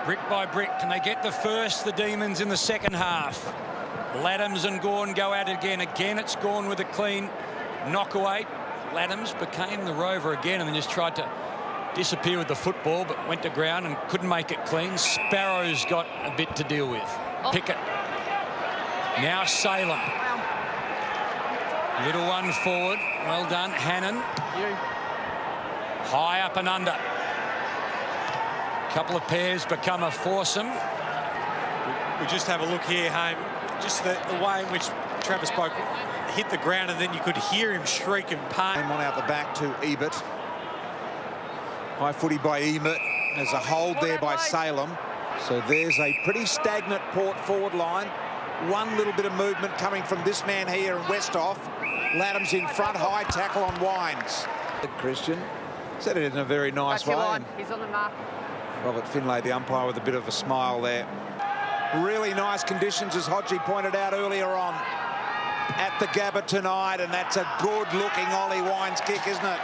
Brick by brick, can they get the first, the Demons, in the second half? Laddams and Gawn go at it again. Again, it's Gawn with a clean knockaway. Laddams became the rover again and then just tried to disappear with the football, but went to ground and couldn't make it clean. Sparrow's got a bit to deal with. Pickett. Now Salem. Little one forward. Well done. Hannon. High up and under. Couple of pairs become a foursome. We just have a look here, Haim. Just the way in which Travis Boak hit the ground, and then you could hear him shriek in pain. One out the back to Ebert. High footy by Ebert. There's a hold there by Salem. So there's a pretty stagnant Port forward line. One little bit of movement coming from this man here in Westhoff. Laddams in front, high tackle on Wines. Christian said it in a very nice way. He's on the mark. Robert Finlay, the umpire, with a bit of a smile there. Really nice conditions, as Hodgie pointed out earlier on, at the Gabba tonight, and that's a good-looking Ollie Wines kick, isn't it?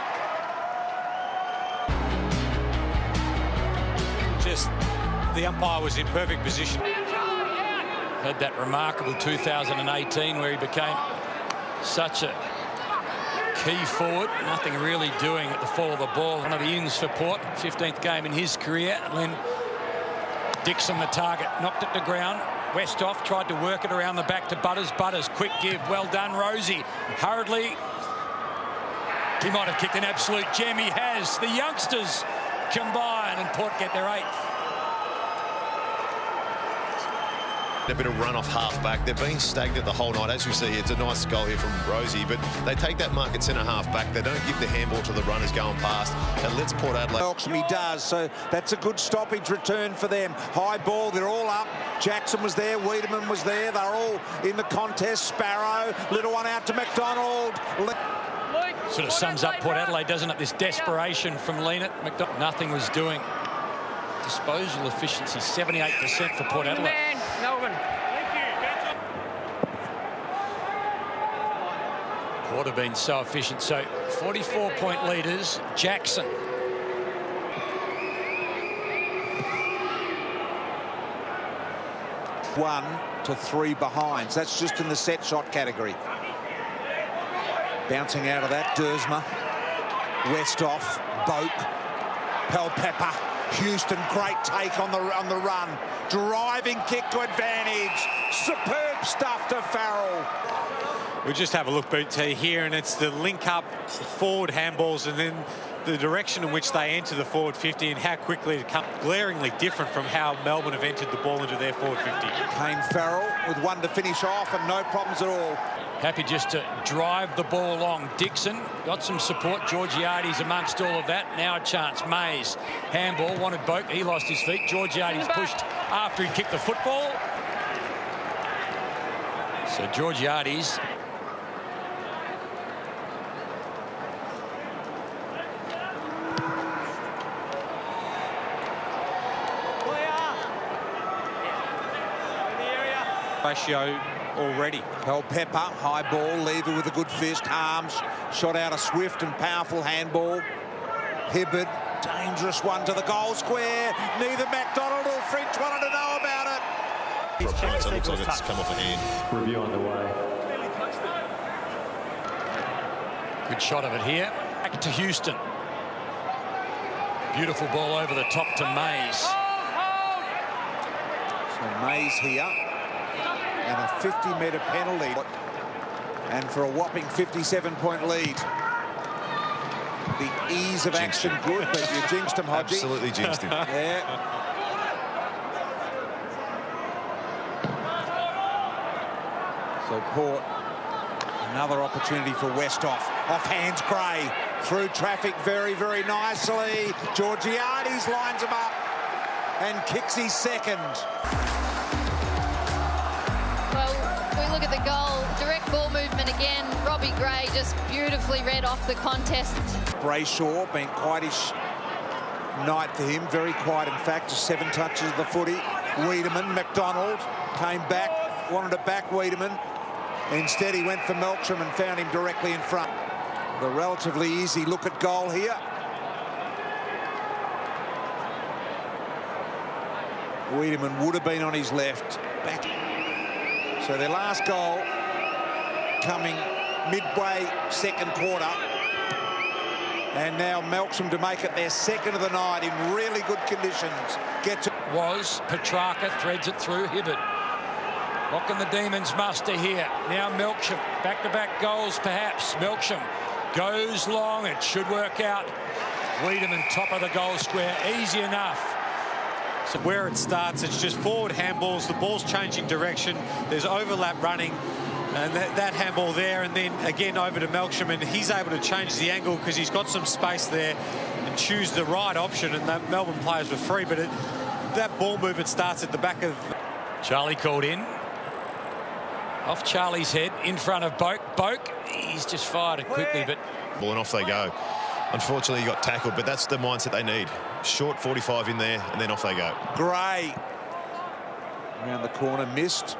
Just the umpire was in perfect position. Had that remarkable 2018 where he became such a key forward. Nothing really doing at the fall of the ball. One of the ins for Port, 15th game in his career. And then Dixon, the target, knocked it to ground. Westhoff tried to work it around the back to Butters. Butters, quick give, well done, Rosie. Hurriedly, he might have kicked an absolute gem. He has. The youngsters combine and Port get their 8th. A bit of run off half-back. They've been stagnant the whole night. As we see here, it's a nice goal here from Rosie, but they take that mark at centre half-back. They don't give the handball to the runners going past. And let's Port Adelaide. He does, so that's a good stoppage return for them. High ball, they're all up. Jackson was there, Wiedemann was there. They're all in the contest. Sparrow, little one out to McDonald. Sort of sums up Port Adelaide, doesn't it? This desperation from Leanett. Nothing was doing. Disposal efficiency, 78% for Port Adelaide. Melbourne. Port have been so efficient. So 44-point leaders. Jackson. One to 3 behinds. That's just in the set shot category. Bouncing out of that, Dersma, Westhoff, Boak, Pelpepper, Houston, great take on the run. Driving kick to advantage. Superb stuff to Farrell. We just have a look, BT, here, and it's the link-up forward handballs and then the direction in which they enter the forward 50 and how quickly it comes. Glaringly different from how Melbourne have entered the ball into their forward 50. Kane Farrell with one to finish off and no problems at all. Happy just to drive the ball along. Dixon got some support. Georgiades amongst all of that. Now a chance. Mays. Handball. Wanted Boak. He lost his feet. Georgiades pushed after he kicked the football. So Georgiades. Ratio already. Pepper, high ball, Lever with a good fist, arms, shot out a swift and powerful handball. Hibbard, dangerous one to the goal square. Neither McDonald or French wanted to know about it. For opponents, it looks like it's come off a hand. Review underway. Good shot of it here. Back to Houston. Beautiful ball over the top to Mays. So Mays here. And a 50-metre penalty. And for a whopping 57-point lead. The ease of action good, but you jinxed him, Hodgie. Absolutely jinxed him. Yeah. So Port, another opportunity for Westhoff. Off hands Gray. Through traffic very, very nicely. Georgiades lines him up and kicks his second. Look at the goal, direct ball movement again. Robbie Gray just beautifully read off the contest. Brayshaw, been quietish night for him, very quiet in fact, just 7 touches of the footy. Wiedemann, McDonald came back, wanted to back Wiedemann. Instead he went for Melksham and found him directly in front. The relatively easy look at goal here. Wiedemann would have been on his left. Back. So their last goal coming midway second quarter. And now Melksham to make it their second of the night in really good conditions. Petrarca threads it through Hibbert. What can the Demons muster here? Now Melksham, back-to-back goals perhaps. Melksham goes long, it should work out. Wiedemann top of the goal square, easy enough. So where it starts, it's just forward handballs, the ball's changing direction, there's overlap running, and that handball there, and then again over to Melksham, and he's able to change the angle because he's got some space there and choose the right option, and the Melbourne players were free, but that ball movement starts at the back of... Charlie called in. Off Charlie's head, in front of Boak. He's just fired it quickly, but... Ball and off they go. Unfortunately, he got tackled, but that's the mindset they need. Short 45 in there, and then off they go. Gray. Around the corner, missed.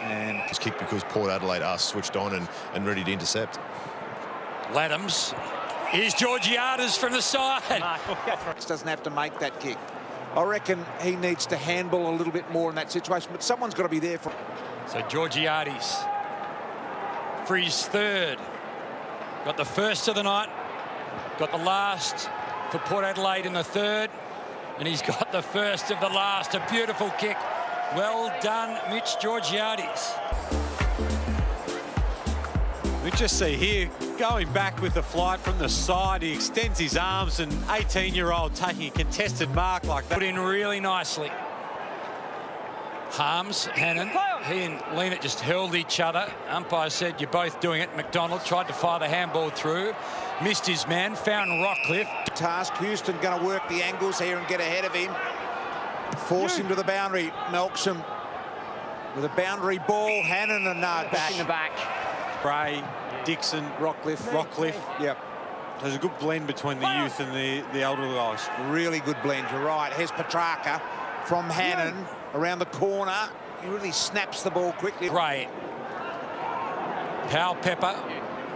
And it's kicked because Port Adelaide are switched on and ready to intercept. Laddams. Here's Georgiades from the side. Doesn't have to make that kick. I reckon he needs to handball a little bit more in that situation, but someone's got to be there for... So Georgiades for his third. Got the first of the night. Got the last for Port Adelaide in the third. And he's got the first of the last. A beautiful kick. Well done, Mitch Georgiades. We just see here, going back with the flight from the side, he extends his arms, and 18-year-old taking a contested mark like that. Put in really nicely. Harms, Hannon, he and Leonard just held each other. Umpire said, you're both doing it. McDonald tried to fire the handball through. Missed his man, found Rockcliffe. Task, Houston going to work the angles here and get ahead of him. Force him to the boundary. Melksham with a boundary ball. Hannon and back. In the back. Gray, Dixon, Rockcliffe. Yep. There's a good blend between the youth and the older guys. Really good blend, you're right. Here's Petrarca from Hannon around the corner. He really snaps the ball quickly. Gray. Powell Pepper,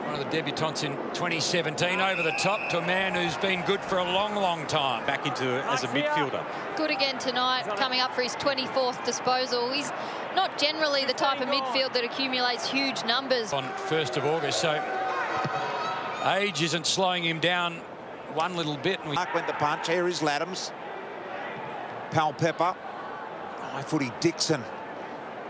one of the debutants in 2017, over the top to a man who's been good for a long, long time. Back into as a midfielder. Good again tonight, coming up for his 24th disposal. He's not generally the type of midfield that accumulates huge numbers. On 1st of August, so age isn't slowing him down one little bit. Mark went the punch. Here is Laddams. Powell Pepper. High footy Dixon.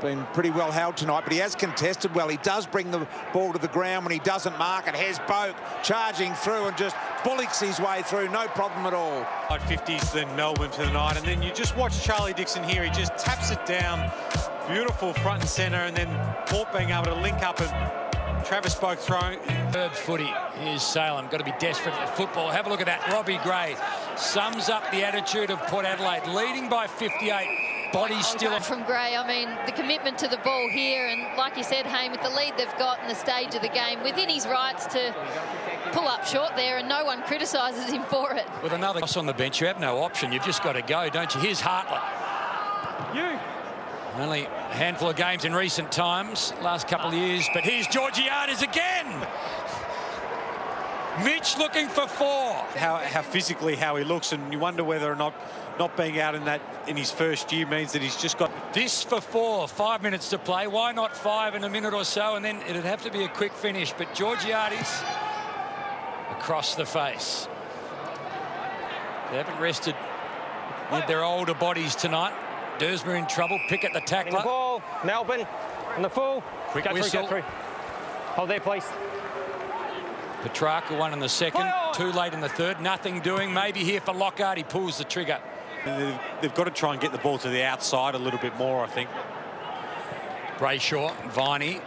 Been pretty well held tonight, but he has contested well. He does bring the ball to the ground when he doesn't mark it. Here's Boak charging through and just bullocks his way through. No problem at all. 50s then Melbourne to the night, and then you just watch Charlie Dixon here. He just taps it down. Beautiful front and centre, and then Port being able to link up and Travis Boak throwing. Third footy. Here's Salem. Got to be desperate at football. Have a look at that. Robbie Gray sums up the attitude of Port Adelaide, leading by 58. Body still from Gray. I mean, the commitment to the ball here, and like you said, Hayne, with the lead they've got in the stage of the game, within his rights to pull up short there, and no one criticises him for it. With another on the bench, you have no option. You've just got to go, don't you? Here's Hartlett. Only a handful of games in recent times, last couple of years, but here's Georgiades again. Mitch looking for 4. How physically how he looks, and you wonder whether or not being out in his first year means that he's just got this for 4. 5 minutes to play. Why not 5 in a minute or so, and then it'd have to be a quick finish. But Georgiades across the face. They haven't rested with their older bodies tonight. Dersmer in trouble. Pickett the tackler. The ball, Melbourne, and the full. Quick get whistle. Through. Hold there, please. Petrarca won in the second. Too late in the third. Nothing doing. Maybe here for Lockhart. He pulls the trigger. They've got to try and get the ball to the outside a little bit more, I think. Brayshaw, Viney.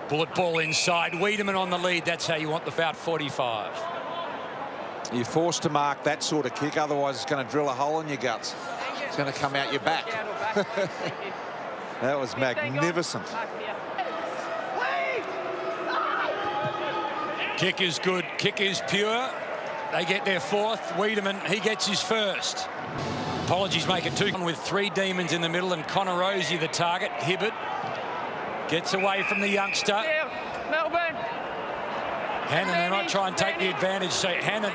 Bullet ball inside. Wiedemann on the lead. That's how you want the foul. 45. You're forced to mark that sort of kick, otherwise it's going to drill a hole in your guts. It's going to come out your back. That was magnificent. Kick is good. Kick is pure. They get their 4th. Wiedemann, he gets his 1st. Apologies make it 2. With 3 Demons in the middle, and Connor Rosie the target. Hibbert gets away from the youngster. Melbourne. Hannon, they might try and take the advantage. So Hannon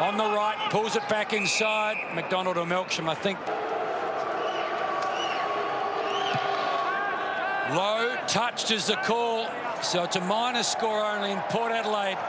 on the right, pulls it back inside. McDonald or Melksham, I think. Low touched is the call, so it's a minor score only in Port Adelaide.